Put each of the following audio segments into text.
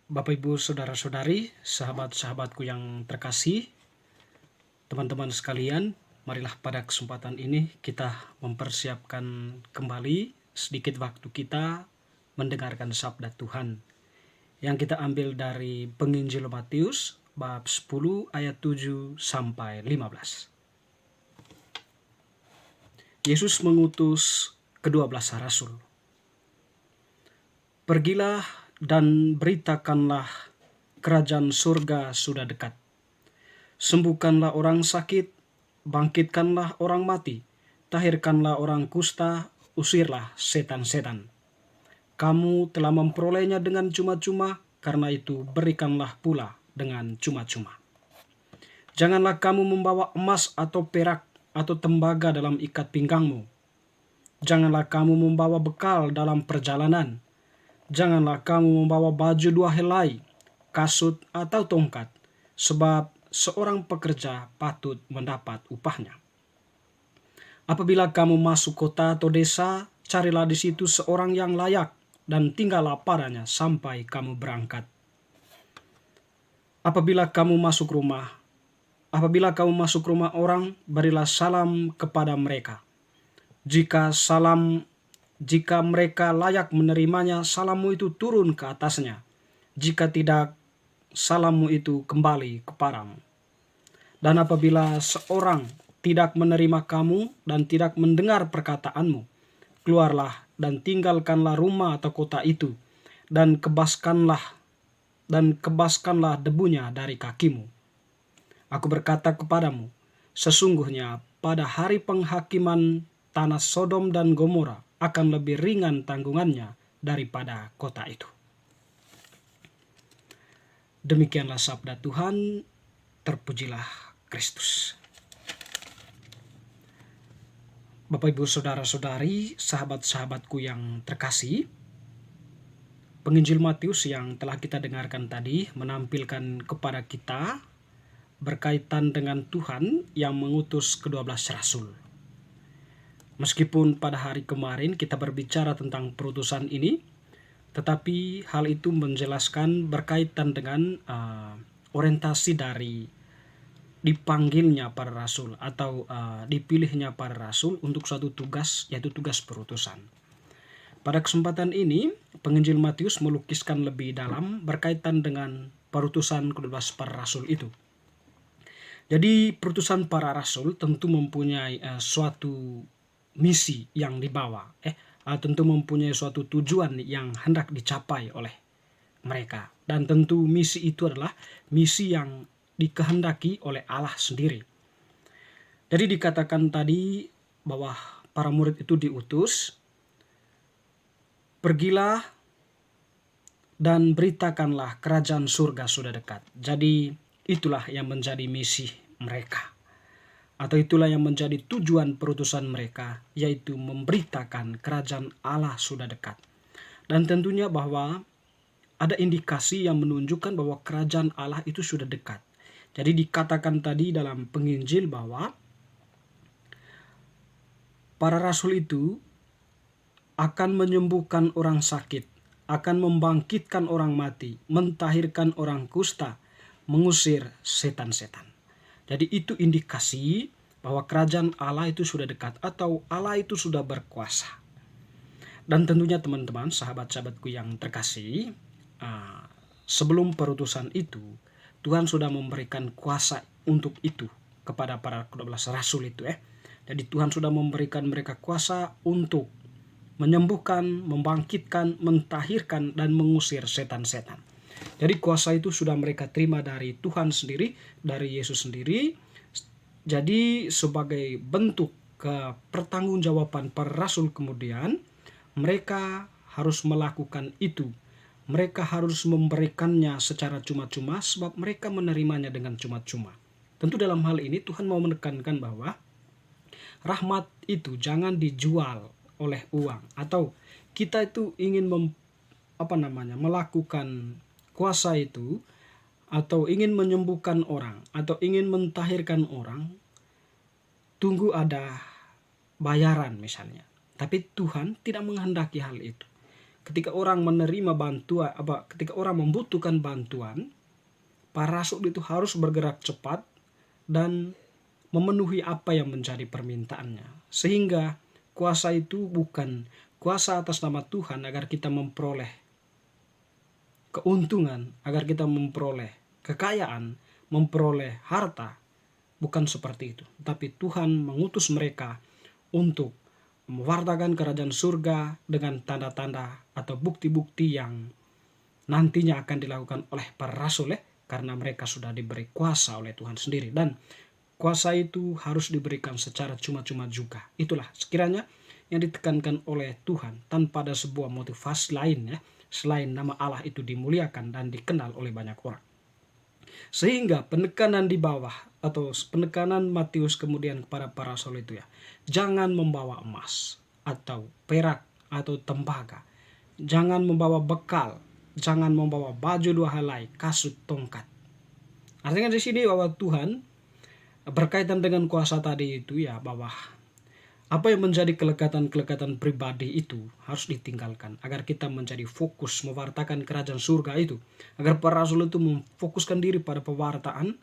Bapak Ibu Saudara-saudari, sahabat-sahabatku yang terkasih, teman-teman sekalian, marilah pada kesempatan ini kita mempersiapkan kembali sedikit waktu kita mendengarkan sabda Tuhan yang kita ambil dari Penginjil Matius bab 10 ayat 7 sampai 15. Yesus mengutus ke-12 rasul. Pergilah dan beritakanlah kerajaan surga sudah dekat. Sembuhkanlah orang sakit, bangkitkanlah orang mati, tahirkanlah orang kusta, usirlah setan-setan. Kamu telah memperolehnya dengan cuma-cuma, karena itu berikanlah pula dengan cuma-cuma. Janganlah kamu membawa emas atau perak atau tembaga dalam ikat pinggangmu. Janganlah kamu membawa bekal dalam perjalanan. Janganlah kamu membawa baju 2 helai, kasut atau tongkat, sebab seorang pekerja patut mendapat upahnya. Apabila kamu masuk kota atau desa, carilah di situ seorang yang layak dan tinggallah padanya sampai kamu berangkat. Apabila kamu masuk rumah orang, berilah salam kepada mereka. Jika mereka layak menerimanya, salammu itu turun ke atasnya. Jika tidak, salammu itu kembali kepadamu. Dan apabila seorang tidak menerima kamu dan tidak mendengar perkataanmu, keluarlah dan tinggalkanlah rumah atau kota itu, dan kebaskanlah debunya dari kakimu. Aku berkata kepadamu, sesungguhnya pada hari penghakiman tanah Sodom dan Gomora akan lebih ringan tanggungannya daripada kota itu. Demikianlah sabda Tuhan, terpujilah Kristus. Bapak Ibu Saudara-saudari, sahabat-sahabatku yang terkasih, Penginjil Matius yang telah kita dengarkan tadi menampilkan kepada kita berkaitan dengan Tuhan yang mengutus ke-12 rasul. Meskipun pada hari kemarin kita berbicara tentang perutusan ini, tetapi hal itu menjelaskan berkaitan dengan orientasi dari dipanggilnya para rasul atau dipilihnya para rasul untuk suatu tugas, yaitu tugas perutusan. Pada kesempatan ini, Penginjil Matius melukiskan lebih dalam berkaitan dengan perutusan ke-12 para rasul itu. Jadi perutusan para rasul tentu mempunyai suatu misi yang dibawa, tentu mempunyai suatu tujuan yang hendak dicapai oleh mereka. Dan tentu misi itu adalah misi yang dikehendaki oleh Allah sendiri. Jadi dikatakan tadi bahwa para murid itu diutus, pergilah dan beritakanlah kerajaan surga sudah dekat. Jadi itulah yang menjadi misi mereka. Atau itulah yang menjadi tujuan perutusan mereka, yaitu memberitakan kerajaan Allah sudah dekat. Dan tentunya bahwa ada indikasi yang menunjukkan bahwa kerajaan Allah itu sudah dekat. Jadi dikatakan tadi dalam penginjil bahwa para rasul itu akan menyembuhkan orang sakit, akan membangkitkan orang mati, mentahirkan orang kusta, mengusir setan-setan. Jadi itu indikasi bahwa kerajaan Allah itu sudah dekat atau Allah itu sudah berkuasa. Dan tentunya teman-teman, sahabat-sahabatku yang terkasih, sebelum perutusan itu, Tuhan sudah memberikan kuasa untuk itu kepada para 12 rasul itu. Jadi Tuhan sudah memberikan mereka kuasa untuk menyembuhkan, membangkitkan, mentahirkan, dan mengusir setan-setan. Jadi kuasa itu sudah mereka terima dari Tuhan sendiri, dari Yesus sendiri. Jadi sebagai bentuk pertanggungjawaban para rasul kemudian, mereka harus melakukan itu. Mereka harus memberikannya secara cuma-cuma sebab mereka menerimanya dengan cuma-cuma. Tentu dalam hal ini Tuhan mau menekankan bahwa rahmat itu jangan dijual oleh uang, atau kita itu ingin melakukan kuasa itu, atau ingin menyembuhkan orang, atau ingin mentahirkan orang, tunggu ada bayaran misalnya. Tapi Tuhan tidak menghendaki hal itu. ketika orang menerima bantuan, ketika orang membutuhkan bantuan, para rasul itu harus bergerak cepat dan memenuhi apa yang menjadi permintaannya. Sehingga kuasa itu bukan kuasa atas nama Tuhan agar kita memperoleh keuntungan, agar kita memperoleh kekayaan, memperoleh harta. Bukan seperti itu. Tapi Tuhan mengutus mereka untuk mewartakan kerajaan surga dengan tanda-tanda atau bukti-bukti yang nantinya akan dilakukan oleh para rasul, karena mereka sudah diberi kuasa oleh Tuhan sendiri. Dan kuasa itu harus diberikan secara cuma-cuma juga. Itulah sekiranya yang ditekankan oleh Tuhan tanpa ada sebuah motivasi lain, selain nama Allah itu dimuliakan dan dikenal oleh banyak orang. Sehingga penekanan di bawah atau penekanan Matius kemudian kepada para rasul itu, jangan membawa emas atau perak atau tembaga, jangan membawa bekal, jangan membawa baju dua helai, kasut, tongkat. Artinya di sini bahwa Tuhan berkaitan dengan kuasa tadi itu, bahwa apa yang menjadi kelekatan-kelekatan pribadi itu harus ditinggalkan agar kita menjadi fokus mewartakan kerajaan surga itu, agar para rasul itu memfokuskan diri pada pewartaan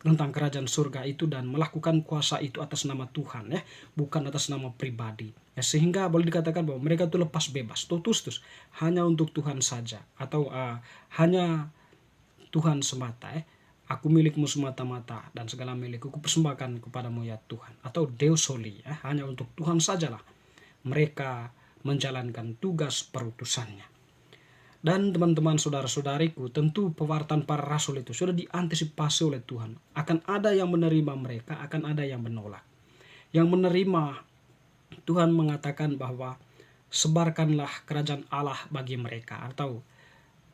tentang kerajaan surga itu dan melakukan kuasa itu atas nama Tuhan, bukan atas nama pribadi, sehingga boleh dikatakan bahwa mereka itu lepas bebas, totus hanya untuk Tuhan saja, atau hanya Tuhan semata, aku milikmu semata-mata dan segala milikku kupersembahkan kepadamu ya Tuhan, atau Deus Soli, hanya untuk Tuhan sajalah mereka menjalankan tugas perutusannya. Dan teman-teman saudara-saudariku, tentu pewartaan para rasul itu sudah diantisipasi oleh Tuhan. Akan ada yang menerima mereka, akan ada yang menolak. Yang menerima, Tuhan mengatakan bahwa sebarkanlah kerajaan Allah bagi mereka, atau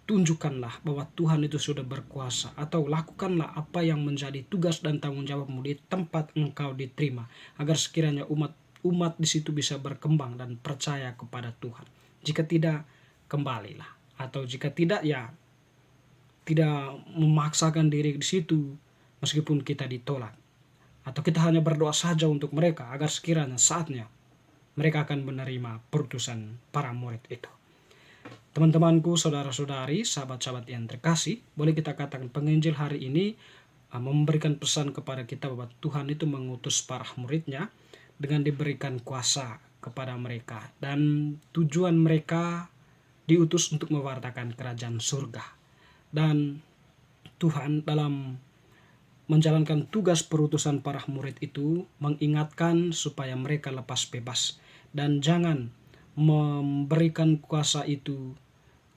tunjukkanlah bahwa Tuhan itu sudah berkuasa, atau lakukanlah apa yang menjadi tugas dan tanggung jawabmu di tempat engkau diterima, agar sekiranya umat di situ bisa berkembang dan percaya kepada Tuhan. Jika tidak, kembalilah. Atau jika tidak, tidak memaksakan diri di situ meskipun kita ditolak. Atau kita hanya berdoa saja untuk mereka agar sekiranya saatnya mereka akan menerima perutusan para murid itu. Teman-temanku, saudara-saudari, sahabat-sahabat yang terkasih, boleh kita katakan penginjil hari ini memberikan pesan kepada kita bahwa Tuhan itu mengutus para muridnya dengan diberikan kuasa kepada mereka, dan tujuan mereka diutus untuk mewartakan kerajaan surga. Dan Tuhan dalam menjalankan tugas perutusan para murid itu mengingatkan supaya mereka lepas bebas dan jangan memberikan kuasa itu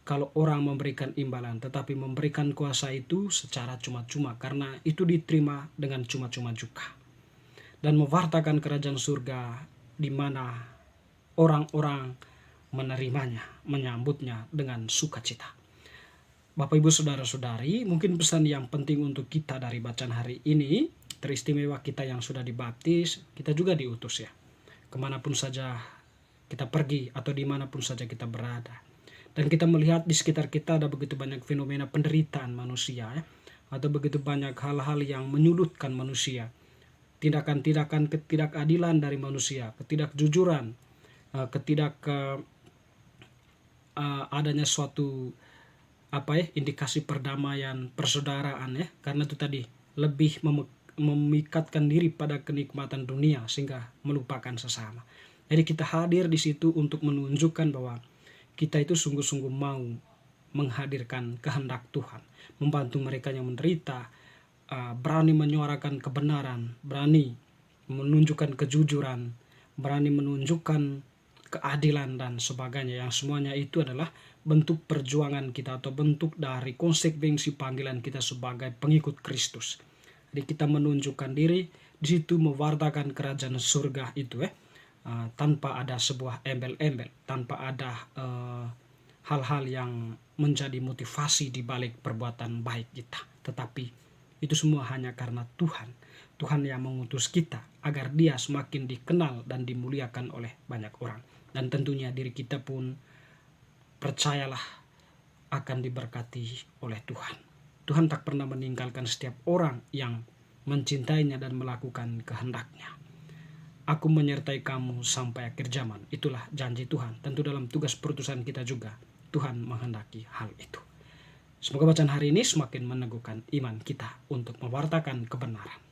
kalau orang memberikan imbalan, tetapi memberikan kuasa itu secara cuma-cuma, karena itu diterima dengan cuma-cuma juga. Dan mewartakan kerajaan surga di mana orang-orang menerimanya, menyambutnya dengan sukacita. Bapak Ibu saudara-saudari, mungkin pesan yang penting untuk kita dari bacaan hari ini, teristimewa kita yang sudah dibaptis, kita juga diutus kemanapun saja kita pergi atau dimanapun saja kita berada. Dan kita melihat di sekitar kita ada begitu banyak fenomena penderitaan manusia, atau begitu banyak hal-hal yang menyudutkan manusia, tindakan-tindakan ketidakadilan dari manusia, ketidakjujuran, adanya suatu indikasi perdamaian, persaudaraan, karena itu tadi lebih memikatkan diri pada kenikmatan dunia sehingga melupakan sesama. Jadi kita hadir di situ untuk menunjukkan bahwa kita itu sungguh-sungguh mau menghadirkan kehendak Tuhan, membantu mereka yang menderita, berani menyuarakan kebenaran, berani menunjukkan kejujuran, berani menunjukkan keadilan dan sebagainya, yang semuanya itu adalah bentuk perjuangan kita atau bentuk dari konsekuensi panggilan kita sebagai pengikut Kristus. Jadi kita menunjukkan diri di situ mewartakan kerajaan surga itu tanpa ada sebuah embel-embel, tanpa ada hal-hal yang menjadi motivasi di balik perbuatan baik kita, tetapi itu semua hanya karena Tuhan yang mengutus kita agar Dia semakin dikenal dan dimuliakan oleh banyak orang. Dan tentunya diri kita pun percayalah akan diberkati oleh Tuhan. Tuhan tak pernah meninggalkan setiap orang yang mencintainya dan melakukan kehendaknya. Aku menyertai kamu sampai akhir zaman. Itulah janji Tuhan. Tentu dalam tugas perutusan kita juga Tuhan menghendaki hal itu. Semoga bacaan hari ini semakin meneguhkan iman kita untuk mewartakan kebenaran.